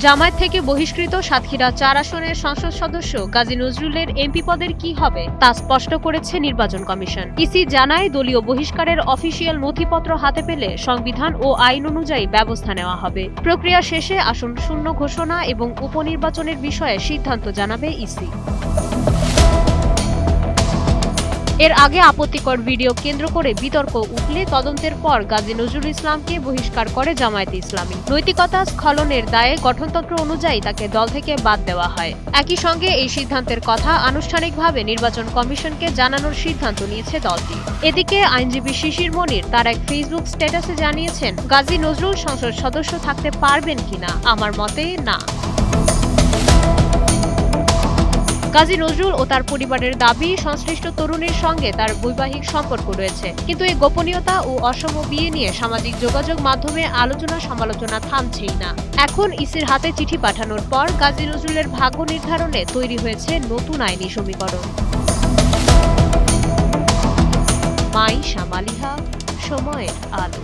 জামায়াত থেকে বহিষ্কৃত সাতক্ষীরা ৪ আসনের সংসদ সদস্য গাজী নজরুলের এমপি পদের কি হবে তা স্পষ্ট করেছে নির্বাচন কমিশন। ইসি জানায়, দলীয় বহিষ্কারের অফিসিয়াল নথিপত্র হাতে পেলে সংবিধান ও আইন অনুযায়ী ব্যবস্থা নেওয়া হবে। প্রক্রিয়া শেষে আসন শূন্য ঘোষণা এবং উপনির্বাচনের বিষয়ে সিদ্ধান্ত জানাবে ইসি। এর আগে আপত্তিকর ভিডিও কেন্দ্র করে বিতর্ক উঠলে তদন্তের পর গাজী নজরুল ইসলামকে বহিষ্কার করে জামায়াতে ইসলামী। নৈতিকতা স্খলনের দায়ে গঠনতন্ত্র অনুযায়ী তাকে দল থেকে বাদ দেওয়া হয়। একই সঙ্গে এই সিদ্ধান্তের কথা আনুষ্ঠানিকভাবে নির্বাচন কমিশনকে জানানোর সিদ্ধান্ত নিয়েছে দলটি। এদিকে আইনজীবী শিশির মনির তার এক ফেসবুক স্ট্যাটাসে জানিয়েছেন, গাজী নজরুল সংসদ সদস্য থাকতে পারবেন কিনা, আমার মতে না। গাজী নজরুল ও তার পরিবারের দাবি, সংশ্লিষ্ট তরুণীর সঙ্গে তার বৈবাহিক সম্পর্ক রয়েছে, কিন্তু এই গোপনীয়তা ও অসম বিয়ে নিয়ে সামাজিক যোগাযোগ মাধ্যমে আলোচনা সমালোচনা থামছেই না। এখন ইসির হাতে চিঠি পাঠানোর পর গাজী নজরুলের ভাগ্য নির্ধারণে তৈরি হয়েছে নতুন আইনি সমীকরণ। মাইশা মালিহা, সময়ের আলো।